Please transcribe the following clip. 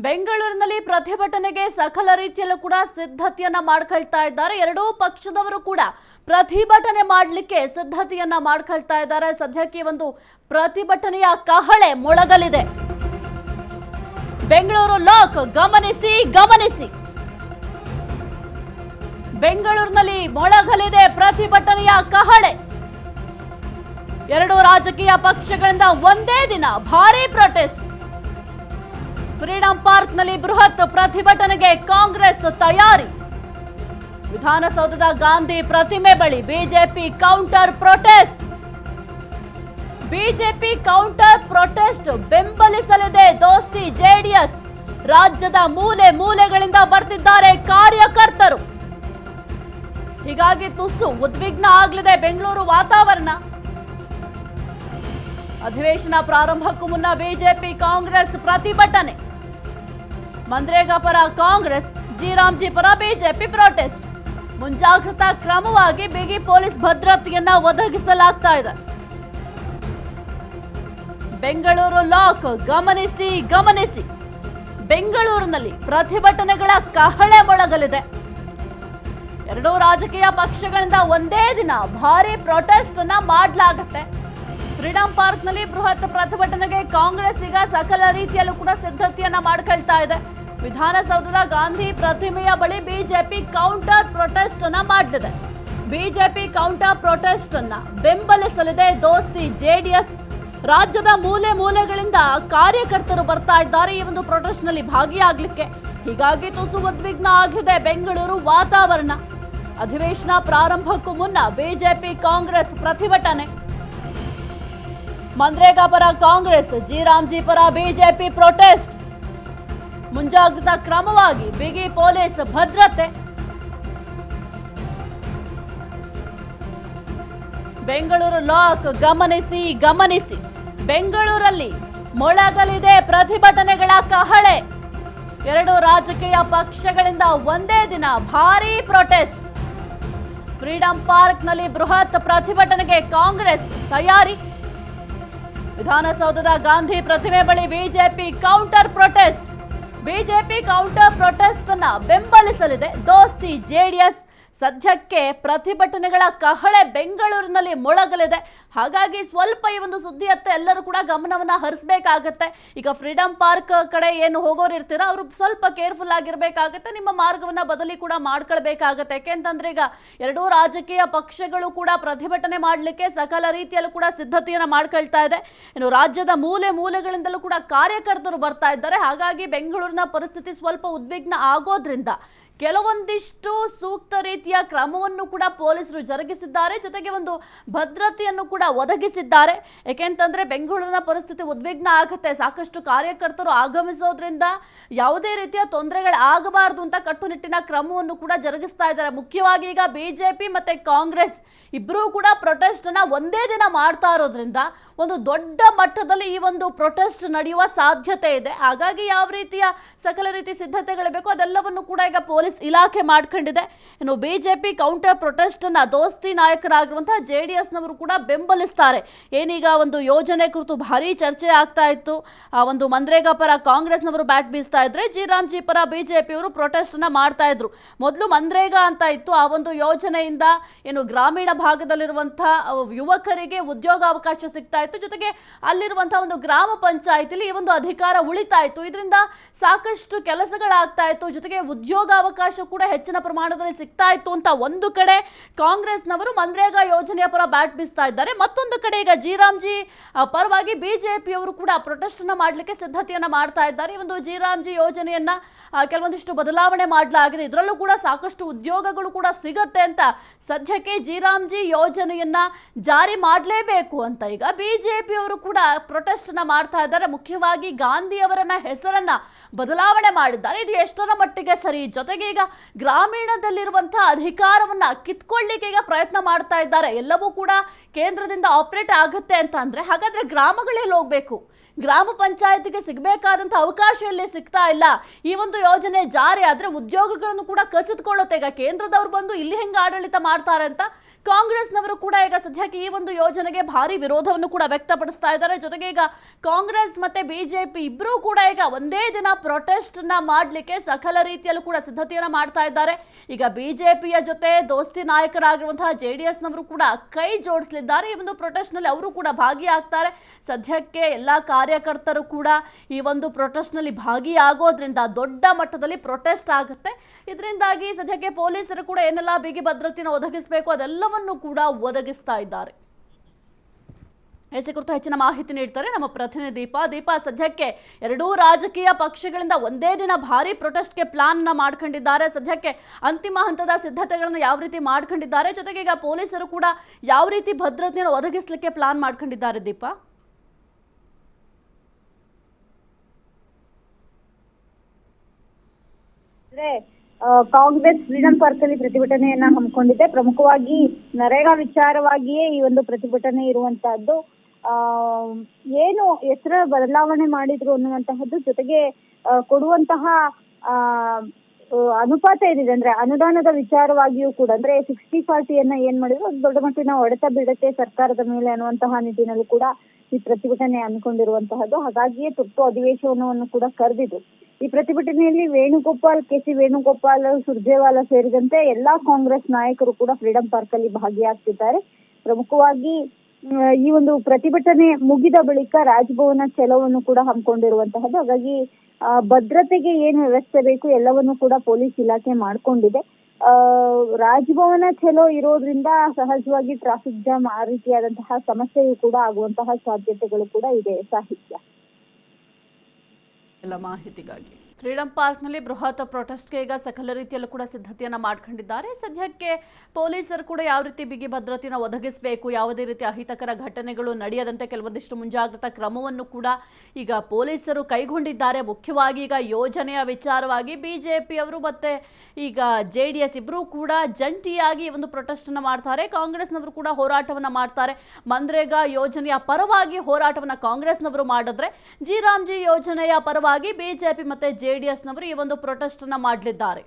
ಬೆಂಗಳೂರಿನಲ್ಲಿ ಪ್ರತಿಭಟನೆಗೆ ಸಕಲ ರೀತಿಯಲ್ಲೂ ಕೂಡ ಸಿದ್ಧತೆಯನ್ನ ಮಾಡ್ಕೊಳ್ತಾ ಇದ್ದಾರೆ. ಎರಡೂ ಪಕ್ಷದವರು ಕೂಡ ಪ್ರತಿಭಟನೆ ಮಾಡಲಿಕ್ಕೆ ಸಿದ್ಧತೆಯನ್ನ ಮಾಡ್ಕೊಳ್ತಾ ಇದ್ದಾರೆ. ಸದ್ಯಕ್ಕೆ ಒಂದು ಪ್ರತಿಭಟನೆಯ ಕಹಳೆ ಮೊಳಗಲಿದೆ. ಬೆಂಗಳೂರು ಲಾಕ್ ಗಮನಿಸಿ ಗಮನಿಸಿ. ಬೆಂಗಳೂರಿನಲ್ಲಿ ಮೊಳಗಲಿದೆ ಪ್ರತಿಭಟನೆಯ ಕಹಳೆ. ಎರಡೂ ರಾಜಕೀಯ ಪಕ್ಷಗಳಿಂದ ಒಂದೇ ದಿನ ಭಾರೀ ಪ್ರೊಟೆಸ್ಟ್. ಫ್ರೀಡಂ ಪಾರ್ಕ್ನಲ್ಲಿ ಬೃಹತ್ ಪ್ರತಿಭಟನೆಗೆ ಕಾಂಗ್ರೆಸ್ ತಯಾರಿ. ವಿಧಾನಸೌಧದ ಗಾಂಧಿ ಪ್ರತಿಮೆ ಬಳಿ BJP counter protest. BJP counter protest ಬೆಂಬಲಿಸಲಿದೆ ದೋಸ್ತಿ ಜೆಡಿಎಸ್. ರಾಜ್ಯದ ಮೂಲೆ ಮೂಲೆಗಳಿಂದ ಬರ್ತಿದ್ದಾರೆ ಕಾರ್ಯಕರ್ತರು. ಹೀಗಾಗಿ ತುಸು ಉದ್ವಿಗ್ನ ಆಗಲಿದೆ ಬೆಂಗಳೂರು ವಾತಾವರಣ. ಅಧಿವೇಶನ ಪ್ರಾರಂಭಕ್ಕೂ ಮುನ್ನ ಬಿಜೆಪಿ ಕಾಂಗ್ರೆಸ್ ಪ್ರತಿಭಟನೆ. ಮನ್ರೇಗಾ ಪರ ಕಾಂಗ್ರೆಸ್, ಜಿ ಪರ ಬಿಜೆಪಿ ಪ್ರೊಟೆಸ್ಟ್. ಮುಂಜಾಗ್ರತಾ ಕ್ರಮವಾಗಿ ಬಿಗಿ ಪೊಲೀಸ್ ಭದ್ರತೆಯನ್ನ ಒದಗಿಸಲಾಗ್ತಾ ಇದೆ. ಬೆಂಗಳೂರು ಲಾಕ್ ಗಮನಿಸಿ ಗಮನಿಸಿ. ಬೆಂಗಳೂರಿನಲ್ಲಿ ಪ್ರತಿಭಟನೆಗಳ ಕಹಳೆ ಮೊಳಗಲಿದೆ. ಎರಡೂ ರಾಜಕೀಯ ಪಕ್ಷಗಳಿಂದ ಒಂದೇ ದಿನ ಭಾರಿ ಪ್ರೊಟೆಸ್ಟ್ ಅನ್ನ ಮಾಡಲಾಗುತ್ತೆ. ಫ್ರೀಡಂ ಪಾರ್ಕ್ನಲ್ಲಿ ಬೃಹತ್ ಪ್ರತಿಭಟನೆಗೆ ಕಾಂಗ್ರೆಸ್ ಈಗ ಸಕಲ ರೀತಿಯಲ್ಲೂ ಕೂಡ ಸಿದ್ಧತೆಯನ್ನ ಮಾಡ್ಕೊಳ್ತಾ ಇದೆ. ವಿಧಾನಸೌಧದ ಗಾಂಧಿ ಪ್ರತಿಮೆಯ ಬಳಿ ಬಿಜೆಪಿ ಕೌಂಟರ್ ಪ್ರೊಟೆಸ್ಟ್ ಅನ್ನ ಮಾಡಲಿದೆ. ಬಿಜೆಪಿ ಕೌಂಟರ್ ಪ್ರೊಟೆಸ್ಟ್ ಅನ್ನ ಬೆಂಬಲಿಸಲಿದೆ ದೋಸ್ತಿ ಜೆಡಿಎಸ್. ರಾಜ್ಯದ ಮೂಲೆ ಮೂಲೆಗಳಿಂದ ಕಾರ್ಯಕರ್ತರು ಬರ್ತಾ ಇದ್ದಾರೆ ಈ ಒಂದು ಪ್ರೊಟೆಸ್ಟ್ ನಲ್ಲಿ ಭಾಗಿಯಾಗಲಿಕ್ಕೆ. ಹೀಗಾಗಿ ತುಸು ಉದ್ವಿಗ್ನ ಆಗಿದೆ ಬೆಂಗಳೂರು ವಾತಾವರಣ. ಅಧಿವೇಶನ ಪ್ರಾರಂಭಕ್ಕೂ ಮುನ್ನ ಬಿಜೆಪಿ ಕಾಂಗ್ರೆಸ್ ಪ್ರತಿಭಟನೆ. ಮನ್ರೇಗಾ ಪರ ಕಾಂಗ್ರೆಸ್, ಜಿ ಪರ ಬಿಜೆಪಿ ಪ್ರೊಟೆಸ್ಟ್. ಮುಂಜಾಗ್ರತಾ ಕ್ರಮವಾಗಿ ಬಿಗಿ ಪೊಲೀಸ್ ಭದ್ರತೆ. ಬೆಂಗಳೂರು ಲಾಕ್ ಗಮನಿಸಿ ಗಮನಿಸಿ. ಬೆಂಗಳೂರಲ್ಲಿ ಮೊಳಗಲಿದೆ ಪ್ರತಿಭಟನೆಗಳ ಕಹಳೆ. ಎರಡು ರಾಜಕೀಯ ಪಕ್ಷಗಳಿಂದ ಒಂದೇ ದಿನ ಭಾರೀ ಪ್ರೊಟೆಸ್ಟ್. ಫ್ರೀಡಂ ಪಾರ್ಕ್ನಲ್ಲಿ ಬೃಹತ್ ಪ್ರತಿಭಟನೆಗೆ ಕಾಂಗ್ರೆಸ್ ತಯಾರಿ. ವಿಧಾನಸೌಧದ ಗಾಂಧಿ ಪ್ರತಿಮೆ ಬಳಿ BJP counter protest. BJP counter protest ಅನ್ನ ಬೆಂಬಲಿಸಲಿದೆ ದೋಸ್ತಿ ಜೆಡಿಎಸ್. ಸದ್ಯಕ್ಕೆ ಪ್ರತಿಭಟನೆಗಳ ಕಹಳೆ ಬೆಂಗಳೂರಿನಲ್ಲಿ ಮೊಳಗಲಿದೆ. ಹಾಗಾಗಿ ಸ್ವಲ್ಪ ಈ ಒಂದು ಸುದ್ದಿಯತ್ತ ಎಲ್ಲರೂ ಕೂಡ ಗಮನವನ್ನ ಹರಿಸಬೇಕಾಗತ್ತೆ. ಈಗ ಫ್ರೀಡಂ ಪಾರ್ಕ್ ಕಡೆ ಏನು ಹೋಗೋರು ಇರ್ತೀರಾ ಅವರು ಸ್ವಲ್ಪ ಕೇರ್ಫುಲ್ ಆಗಿರ್ಬೇಕಾಗತ್ತೆ. ನಿಮ್ಮ ಮಾರ್ಗವನ್ನ ಬದಲಿ ಕೂಡ ಮಾಡ್ಕೊಳ್ಬೇಕಾಗತ್ತೆ. ಯಾಕೆಂತಂದ್ರೆ ಈಗ ಎರಡೂ ರಾಜಕೀಯ ಪಕ್ಷಗಳು ಕೂಡ ಪ್ರತಿಭಟನೆ ಮಾಡಲಿಕ್ಕೆ ಸಕಲ ರೀತಿಯಲ್ಲೂ ಕೂಡ ಸಿದ್ಧತೆಯನ್ನ ಮಾಡ್ಕೊಳ್ತಾ ಇದೆ. ಇನ್ನು ರಾಜ್ಯದ ಮೂಲೆ ಮೂಲೆಗಳಿಂದಲೂ ಕೂಡ ಕಾರ್ಯಕರ್ತರು ಬರ್ತಾ ಇದ್ದಾರೆ. ಹಾಗಾಗಿ ಬೆಂಗಳೂರಿನ ಪರಿಸ್ಥಿತಿ ಸ್ವಲ್ಪ ಉದ್ವಿಗ್ನ ಆಗೋದ್ರಿಂದ ಕೆಲವೊಂದಿಷ್ಟು ಸೂಕ್ತ ರೀತಿಯ ಕ್ರಮವನ್ನು ಕೂಡ ಪೊಲೀಸರು ಜರುಗಿಸಿದ್ದಾರೆ. ಜೊತೆಗೆ ಒಂದು ಭದ್ರತೆಯನ್ನು ಕೂಡ ಒದಗಿಸಿದ್ದಾರೆ. ಯಾಕೆಂತಂದ್ರೆ ಬೆಂಗಳೂರಿನ ಪರಿಸ್ಥಿತಿ ಉದ್ವಿಗ್ನ ಆಗುತ್ತೆ. ಸಾಕಷ್ಟು ಕಾರ್ಯಕರ್ತರು ಆಗಮಿಸೋದ್ರಿಂದ ಯಾವುದೇ ರೀತಿಯ ತೊಂದರೆಗಳಾಗಬಾರದು ಅಂತ ಕಟ್ಟುನಿಟ್ಟಿನ ಕ್ರಮವನ್ನು ಕೂಡ ಜರುಗಿಸ್ತಾ ಇದ್ದಾರೆ. ಮುಖ್ಯವಾಗಿ ಈಗ ಬಿಜೆಪಿ ಮತ್ತೆ ಕಾಂಗ್ರೆಸ್ ಇಬ್ಬರೂ ಕೂಡ ಪ್ರೊಟೆಸ್ಟ್ ಅನ್ನ ಒಂದೇ ದಿನ ಮಾಡ್ತಾ ಇರೋದ್ರಿಂದ ಒಂದು ದೊಡ್ಡ ಮಟ್ಟದಲ್ಲಿ ಈ ಒಂದು ಪ್ರೊಟೆಸ್ಟ್ ನಡೆಯುವ ಸಾಧ್ಯತೆ ಇದೆ. ಹಾಗಾಗಿ ಯಾವ ರೀತಿಯ ಸಕಲ ರೀತಿ ಸಿದ್ಧತೆಗಳು ಬೇಕು ಅದೆಲ್ಲವನ್ನು ಕೂಡ ಈಗ ಪೊಲೀಸ್ ಇಲಾಖೆ ಮಾಡ್ಕೊಂಡಿದೆ. ಇನ್ನು ಬಿಜೆಪಿ ಕೌಂಟರ್ ಪ್ರೊಟೆಸ್ಟ್ ಅನ್ನ ದೋಸ್ತಿ ನಾಯಕರಾಗಿರುವಂತಹ ಜೆಡಿಎಸ್ ನವರು ಕೂಡ ಬೆಂಬಲಿಸ್ತಾರೆ. ಏನೀಗ ಒಂದು ಯೋಜನೆ ಕುರಿತು ಭಾರಿ ಚರ್ಚೆ ಆಗ್ತಾ ಇತ್ತು. ಒಂದು ಮನ್ರೇಗಾ ಪರ ಕಾಂಗ್ರೆಸ್ ನವರು ಬ್ಯಾಟ್ ಬೀಸ್ತಾ ಇದ್ರೆ, ಜಿ ಪರ ಬಿಜೆಪಿ ಅವರು ಪ್ರೊಟೆಸ್ಟ್ ಅನ್ನ ಮಾಡ್ತಾ ಇದ್ರು. ಮೊದಲು ಮನ್ರೇಗಾ ಅಂತ ಇತ್ತು. ಆ ಒಂದು ಯೋಜನೆಯಿಂದ ಏನು ಗ್ರಾಮೀಣ ಭಾಗದಲ್ಲಿರುವಂತಹ ಯುವಕರಿಗೆ ಉದ್ಯೋಗಾವಕಾಶ ಸಿಗ್ತಾ ಇತ್ತು. ಜೊತೆಗೆ ಅಲ್ಲಿರುವಂತಹ ಒಂದು ಗ್ರಾಮ ಪಂಚಾಯತಿಲಿ ಈ ಒಂದು ಅಧಿಕಾರ ಉಳಿತಾ ಇತ್ತು. ಇದರಿಂದ ಸಾಕಷ್ಟು ಕೆಲಸಗಳಾಗ್ತಾ ಇತ್ತು. ಜೊತೆಗೆ ಉದ್ಯೋಗಾವಕಾಶ ಕೂಡ ಹೆಚ್ಚಿನ ಪ್ರಮಾಣದಲ್ಲಿ ಸಿಗ್ತಾ ಇತ್ತು ಅಂತ ಒಂದು ಕಡೆ ಕಾಂಗ್ರೆಸ್ನವರು ಮನ್ರೇಗಾ ಯೋಜನೆಯ ಪರ ಬ್ಯಾಟ್ ಬೀಸ್ತಾ ಇದ್ದಾರೆ. ಮತ್ತೊಂದು ಕಡೆ ಈಗ ಜಿ ಪರವಾಗಿ ಬಿಜೆಪಿಯವರು ಕೂಡ ಪ್ರೊಟೆಸ್ಟ್ ಅನ್ನ ಮಾಡಲಿಕ್ಕೆ ಸಿದ್ಧತೆಯನ್ನ ಮಾಡ್ತಾ ಇದ್ದಾರೆ. ಈ ಒಂದು ಜಿ ಯೋಜನೆಯನ್ನ ಕೆಲವೊಂದಿಷ್ಟು ಬದಲಾವಣೆ ಮಾಡಲಾಗಿದೆ. ಇದರಲ್ಲೂ ಕೂಡ ಸಾಕಷ್ಟು ಉದ್ಯೋಗಗಳು ಕೂಡ ಸಿಗತ್ತೆ ಅಂತ ಸದ್ಯಕ್ಕೆ ಜಿ ಯೋಜನೆಯನ್ನ ಜಾರಿ ಮಾಡಲೇಬೇಕು ಅಂತ ಈಗ ಬಿಜೆಪಿಯವರು ಕೂಡ ಪ್ರೊಟೆಸ್ಟ್ ಅನ್ನ ಮಾಡ್ತಾ ಇದ್ದಾರೆ. ಮುಖ್ಯವಾಗಿ ಗಾಂಧಿ ಅವರನ್ನ ಹೆಸರನ್ನ ಬದಲಾವಣೆ ಮಾಡಿದ್ದಾರೆ. ಇದು ಎಷ್ಟರ ಮಟ್ಟಿಗೆ ಸರಿ? ಜೊತೆಗೆ ಈಗ ಗ್ರಾಮೀಣದಲ್ಲಿರುವಂತಹ ಅಧಿಕಾರವನ್ನ ಕಿತ್ಕೊಳ್ಳಿಕ್ಕೆ ಈಗ ಪ್ರಯತ್ನ ಮಾಡ್ತಾ ಇದ್ದಾರೆ. ಎಲ್ಲವೂ ಕೂಡ ಕೇಂದ್ರದಿಂದ ಆಪರೇಟ್ ಆಗುತ್ತೆ ಅಂತ ಅಂದ್ರೆ ಹಾಗಾದ್ರೆ ಗ್ರಾಮಗಳಲ್ಲಿ ಹೋಗ್ಬೇಕು. ಗ್ರಾಮ ಪಂಚಾಯತಿಗೆ ಸಿಗಬೇಕಾದಂಥ ಅವಕಾಶ ಇಲ್ಲಿ ಸಿಗ್ತಾ ಇಲ್ಲ. ಈ ಒಂದು ಯೋಜನೆ ಜಾರಿ ಆದರೆ ಉದ್ಯೋಗಗಳನ್ನು ಕೂಡ ಕಸಿದುಕೊಳ್ಳುತ್ತೆ. ಈಗ ಕೇಂದ್ರದವ್ರು ಬಂದು ಇಲ್ಲಿ ಹೆಂಗೆ ಆಡಳಿತ ಮಾಡ್ತಾರೆ ಅಂತ ಕಾಂಗ್ರೆಸ್ನವರು ಕೂಡ ಈಗ ಸದ್ಯಕ್ಕೆ ಈ ಒಂದು ಯೋಜನೆಗೆ ಭಾರಿ ವಿರೋಧವನ್ನು ಕೂಡ ವ್ಯಕ್ತಪಡಿಸ್ತಾ ಇದ್ದಾರೆ. ಜೊತೆಗೆ ಈಗ ಕಾಂಗ್ರೆಸ್ ಮತ್ತೆ ಬಿಜೆಪಿ ಇಬ್ಬರೂ ಕೂಡ ಈಗ ಒಂದೇ ದಿನ ಪ್ರೊಟೆಸ್ಟ್ ನ ಮಾಡಲಿಕ್ಕೆ ಸಕಲ ರೀತಿಯಲ್ಲೂ ಕೂಡ ಸಿದ್ಧತೆಯನ್ನ ಮಾಡ್ತಾ ಇದ್ದಾರೆ. ಈಗ ಬಿಜೆಪಿಯ ಜೊತೆ ದೋಸ್ತಿ ನಾಯಕರಾಗಿರುವಂತಹ JDSನವರು ಕೂಡ ಕೈ ಜೋಡಿಸಲಿದ್ದಾರೆ. ಈ ಒಂದು ಪ್ರೊಟೆಸ್ಟ್ ನಲ್ಲಿ ಅವರು ಕೂಡ ಭಾಗಿಯಾಗ್ತಾರೆ. ಸದ್ಯಕ್ಕೆ ಎಲ್ಲಾ ಕಾರ್ಯಕರ್ತರು ಕೂಡ ಈ ಒಂದು ಪ್ರೊಟೆಸ್ಟ್ ನಲ್ಲಿ ಭಾಗಿಯಾಗೋದ್ರಿಂದ ದೊಡ್ಡ ಮಟ್ಟದಲ್ಲಿ ಪ್ರೊಟೆಸ್ಟ್ ಆಗುತ್ತೆ. ಇದರಿಂದಾಗಿ ಸದ್ಯಕ್ಕೆ ಪೊಲೀಸರು ಕೂಡ ಏನೆಲ್ಲ ಬಿಗಿ ಭದ್ರತೆಯನ್ನು ಒದಗಿಸಬೇಕು ಅದೆಲ್ಲವನ್ನು ಕೂಡ ಒದಗಿಸ್ತಾ ಇದ್ದಾರೆ. ಈ ಕುರಿತು ಹೆಚ್ಚಿನ ಮಾಹಿತಿ ನೀಡ್ತಾರೆ ನಮ್ಮ ಪ್ರತಿನಿಧಿ ದೀಪ. ಸದ್ಯಕ್ಕೆ ಎರಡೂ ರಾಜಕೀಯ ಪಕ್ಷಗಳಿಂದ ಒಂದೇ ದಿನ ಭಾರಿ ಪ್ರೊಟೆಸ್ಟ್ಗೆ ಪ್ಲಾನ್ ಮಾಡ್ಕೊಂಡಿದ್ದಾರೆ. ಸದ್ಯಕ್ಕೆ ಅಂತಿಮ ಹಂತದ ಸಿದ್ಧತೆಗಳನ್ನು ಯಾವ ರೀತಿ ಮಾಡ್ಕೊಂಡಿದ್ದಾರೆ, ಜೊತೆಗೆ ಈಗ ಪೊಲೀಸರು ಕೂಡ ಯಾವ ರೀತಿ ಭದ್ರತೆಯನ್ನು ಒದಗಿಸಲಿಕ್ಕೆ ಪ್ಲಾನ್ ಮಾಡ್ಕೊಂಡಿದ್ದಾರೆ ದೀಪ? ಕಾಂಗ್ರೆಸ್ ಫ್ರೀಡಂ ಪಾರ್ಕ್ ಅಲ್ಲಿ ಪ್ರತಿಭಟನೆಯನ್ನ ಹಮ್ಮಿಕೊಂಡಿದೆ. ಪ್ರಮುಖವಾಗಿ ನರೇಗಾ ವಿಚಾರವಾಗಿಯೇ ಈ ಒಂದು ಪ್ರತಿಭಟನೆ ಇರುವಂತಹದ್ದು. ಏನು ಹೆಸರ ಬದಲಾವಣೆ ಮಾಡಿದ್ರು ಅನ್ನುವಂತಹದ್ದು, ಜೊತೆಗೆ ಕೊಡುವಂತಹ ಅನುಪಾತ ಏನಿದೆ ಅಂದ್ರೆ ಅನುದಾನದ ವಿಚಾರವಾಗಿಯೂ ಕೂಡ ಅಂದ್ರೆ 60-40 ಏನ್ ಮಾಡಿದ್ರು ಅದು ದೊಡ್ಡ ಮಟ್ಟಿನ ಹೊಡೆತ ಬೀಳುತ್ತೆ ಸರ್ಕಾರದ ಮೇಲೆ ಅನ್ನುವಂತಹ ನಿಟ್ಟಿನಲ್ಲೂ ಕೂಡ ಈ ಪ್ರತಿಭಟನೆ ಹಮ್ಮಿಕೊಂಡಿರುವಂತಹದ್ದು. ಹಾಗಾಗಿಯೇ ತುರ್ತು ಅಧಿವೇಶನವನ್ನು ಕೂಡ ಕರೆದಿದ್ದು. ಈ ಪ್ರತಿಭಟನೆಯಲ್ಲಿ KC ವೇಣುಗೋಪಾಲ್, ಸುರ್ಜೇವಾಲಾ ಸೇರಿದಂತೆ ಎಲ್ಲಾ ಕಾಂಗ್ರೆಸ್ ನಾಯಕರು ಕೂಡ ಫ್ರೀಡಂ ಪಾರ್ಕ್ ಅಲ್ಲಿ ಭಾಗಿಯಾಗ್ತಿದ್ದಾರೆ. ಪ್ರಮುಖವಾಗಿ ಈ ಒಂದು ಪ್ರತಿಭಟನೆ ಮುಗಿದ ಬಳಿಕ ರಾಜಭವನ ಚಲೋವನ್ನು ಕೂಡ ಹಮ್ಮಿಕೊಂಡಿರುವಂತಹದ್ದು. ಹಾಗಾಗಿ ಭದ್ರತೆಗೆ ಏನು ವ್ಯವಸ್ಥೆ ಬೇಕು ಎಲ್ಲವನ್ನು ಕೂಡ ಪೊಲೀಸ್ ಇಲಾಖೆ ಮಾಡ್ಕೊಂಡಿದೆ. ರಾಜಭವನ ಚಲೋ ಇರೋದ್ರಿಂದ ಸಹಜವಾಗಿ ಟ್ರಾಫಿಕ್ ಜಾಮ್ ಆ ರೀತಿಯಾದಂತಹ ಸಮಸ್ಯೆಯು ಕೂಡ ಆಗುವಂತಹ ಸಾಧ್ಯತೆಗಳು ಕೂಡ ಇದೆ. ಸಾಹಿತ್ಯ ಎಲ್ಲ ಮಾಹಿತಿಗಾಗಿ ಫ್ರೀಡಂ ಪಾರ್ಕ್ನಲ್ಲಿ ಬೃಹತ್ ಪ್ರೊಟೆಸ್ಟ್ಗೆ ಈಗ ಸಕಲ ರೀತಿಯಲ್ಲೂ ಕೂಡ ಸಿದ್ಧತೆಯನ್ನು ಮಾಡ್ಕೊಂಡಿದ್ದಾರೆ. ಸದ್ಯಕ್ಕೆ ಪೊಲೀಸರು ಕೂಡ ಯಾವ ರೀತಿ ಬಿಗಿ ಭದ್ರತೆಯನ್ನು ಒದಗಿಸಬೇಕು, ಯಾವುದೇ ರೀತಿ ಅಹಿತಕರ ಘಟನೆಗಳು ನಡೆಯದಂತೆ ಕೆಲವೊಂದಿಷ್ಟು ಮುಂಜಾಗ್ರತಾ ಕ್ರಮವನ್ನು ಕೂಡ ಈಗ ಪೊಲೀಸರು ಕೈಗೊಂಡಿದ್ದಾರೆ. ಮುಖ್ಯವಾಗಿ ಈಗ ಯೋಜನೆಯ ವಿಚಾರವಾಗಿ ಬಿಜೆಪಿಯವರು ಮತ್ತೆ ಈಗ JDS ಇಬ್ಬರೂ ಕೂಡ ಜಂಟಿಯಾಗಿ ಒಂದು ಪ್ರೊಟೆಸ್ಟನ್ನು ಮಾಡ್ತಾರೆ. ಕಾಂಗ್ರೆಸ್ನವರು ಕೂಡ ಹೋರಾಟವನ್ನು ಮಾಡ್ತಾರೆ. ಮನ್ರೇಗಾ ಯೋಜನೆಯ ಪರವಾಗಿ ಹೋರಾಟವನ್ನು ಕಾಂಗ್ರೆಸ್ನವರು ಮಾಡಿದ್ರೆ, ಜಿ ರಾಮ್ಜಿ ಯೋಜನೆಯ ಪರವಾಗಿ ಬಿಜೆಪಿ ಮತ್ತೆ JDSನವರು ಈ ಒಂದು ಪ್ರೊಟೆಸ್ಟ್ ಅನ್ನ ಮಾಡಲಿದ್ದಾರೆ.